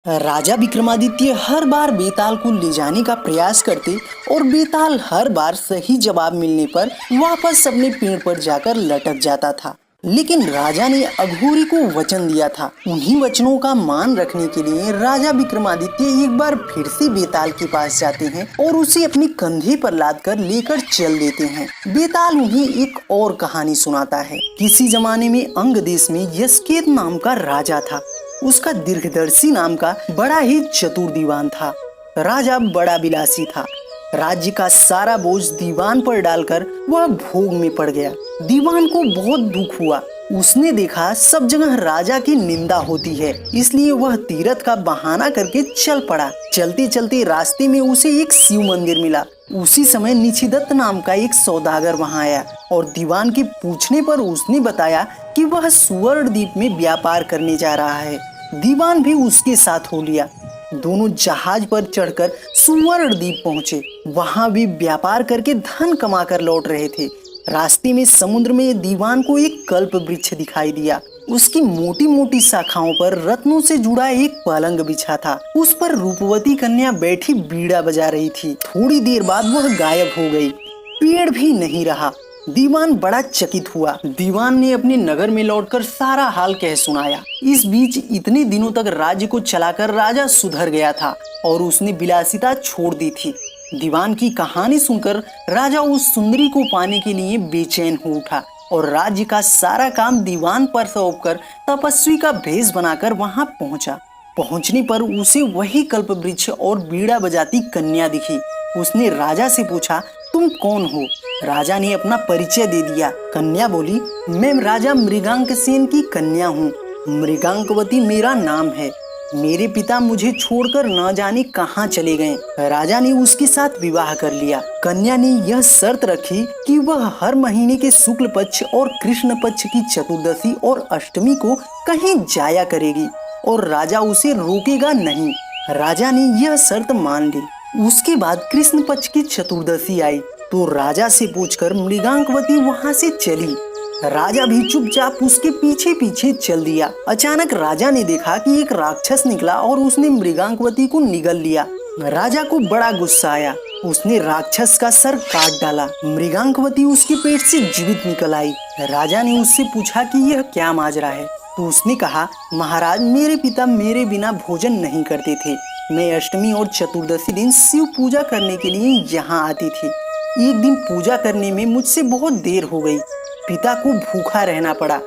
राजा विक्रमादित्य हर बार बेताल को ले जाने का प्रयास करते और बेताल हर बार सही जवाब मिलने पर वापस अपने पेड़ पर जाकर लटक जाता था। लेकिन राजा ने अघोरी को वचन दिया था। उन्हीं वचनों का मान रखने के लिए राजा विक्रमादित्य एक बार फिर से बेताल के पास जाते हैं और उसे अपने कंधे पर लादकर लेकर चल देते हैं। बेताल उन्हें एक और कहानी सुनाता है। किसी जमाने में अंग देश में यशकेत नाम का राजा था। उसका दीर्घदर्शी नाम का बड़ा ही चतुर दीवान था। राजा बड़ा विलासी था। राज्य का सारा बोझ दीवान पर डालकर वह भोग में पड़ गया। दीवान को बहुत दुख हुआ। उसने देखा सब जगह राजा की निंदा होती है, इसलिए वह तीरथ का बहाना करके चल पड़ा। चलते चलते रास्ते में उसे एक शिव मंदिर मिला। उसी समय निशिदत्त नाम का एक सौदागर वहां आया और दीवान के पूछने पर उसने बताया कि वह सुवर्ण द्वीप में व्यापार करने जा रहा है। दीवान भी उसके साथ हो लिया। दोनों जहाज पर चढ़कर सुवर्ण द्वीप पहुंचे। वहां भी व्यापार करके धन कमाकर लौट रहे थे। रास्ते में समुद्र में दीवान को एक कल्प वृक्ष दिखाई दिया। उसकी मोटी मोटी शाखाओं पर रत्नों से जुड़ा एक पलंग बिछा था। उस पर रूपवती कन्या बैठी बीड़ा बजा रही थी। थोड़ी देर बाद वह गायब हो गई। पेड़ भी नहीं रहा। दीवान बड़ा चकित हुआ। दीवान ने अपने नगर में लौटकर सारा हाल कह सुनाया। इस बीच इतने दिनों तक राज्य को चलाकर राजा सुधर गया था और उसने विलासिता छोड़ दी थी। दीवान की कहानी सुनकर राजा उस सुंदरी को पाने के लिए बेचैन हो उठा और राज्य का सारा काम दीवान पर सौंपकर तपस्वी का भेष बनाकर वहां पहुंचा। पहुंचने पर उसे वही कल्प वृक्ष और बीड़ा बजाती कन्या दिखी। उसने राजा से पूछा, तुम कौन हो? राजा ने अपना परिचय दे दिया। कन्या बोली, मैं राजा मृगांकसेन की कन्या हूँ। मृगांकवती मेरा नाम है। मेरे पिता मुझे छोड़कर न जाने कहाँ चले गए। राजा ने उसके साथ विवाह कर लिया। कन्या ने यह शर्त रखी कि वह हर महीने के शुक्ल पक्ष और कृष्ण पक्ष की चतुर्दशी और अष्टमी को कहीं जाया करेगी और राजा उसे रोकेगा नहीं। राजा ने यह शर्त मान ली। उसके बाद कृष्ण पक्ष की चतुर्दशी आई तो राजा से पूछकर मृगांकवती वहां से चली। राजा भी चुपचाप उसके पीछे पीछे चल दिया। अचानक राजा ने देखा कि एक राक्षस निकला और उसने मृगांकवती को निगल लिया। राजा को बड़ा गुस्सा आया। उसने राक्षस का सर काट डाला। मृगांकवती उसके पेट से जीवित निकल आई। राजा ने उससे पूछा कि यह क्या माजरा है, तो उसने कहा, महाराज, मेरे पिता मेरे बिना भोजन नहीं करते थे। मैं अष्टमी और चतुर्दशी दिन शिव पूजा करने के लिए यहाँ आती थी। एक दिन पूजा करने में मुझसे बहुत देर हो गई। पिता को भूखा रहना पड़ा।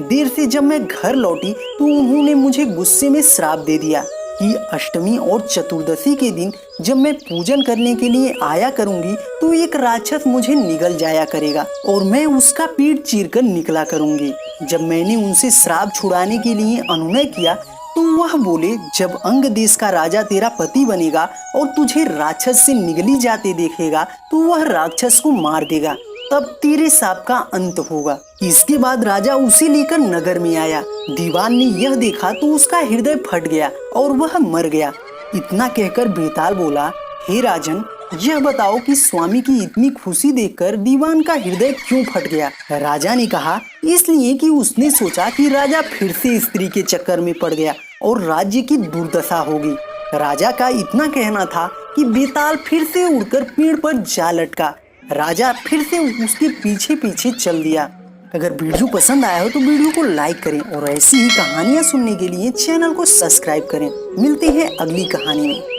देर से जब मैं घर लौटी तो उन्होंने मुझे गुस्से में श्राप दे दिया कि अष्टमी और चतुर्दशी के दिन जब मैं पूजन करने के लिए आया करूंगी तो एक राक्षस मुझे निगल जाया करेगा और मैं उसका पीठ चीरकर निकला करूंगी। जब मैंने उनसे श्राप छुड़ाने के लिए अनुनय किया तो वह बोले, जब अंग देश का राजा तेरा पति बनेगा और तुझे राक्षस से निगली जाते देखेगा तो वह राक्षस को मार देगा, तब तेरे साप का अंत होगा। इसके बाद राजा उसे लेकर नगर में आया। दीवान ने यह देखा तो उसका हृदय फट गया और वह मर गया। इतना कहकर बेताल बोला, हे राजन, यह बताओ कि स्वामी की इतनी खुशी देखकर दीवान का हृदय क्यों फट गया? राजा ने कहा, इसलिए कि उसने सोचा कि राजा फिर से स्त्री के चक्कर में पड़ गया और राज्य की दुर्दशा होगी। राजा का इतना कहना था कि बेताल फिर से उड़कर पेड़ पर जा लटका। राजा फिर से उसके पीछे पीछे चल दिया। अगर वीडियो पसंद आया हो तो वीडियो को लाइक करें और ऐसी ही कहानियां सुनने के लिए चैनल को सब्सक्राइब करें। मिलते हैं अगली कहानी में।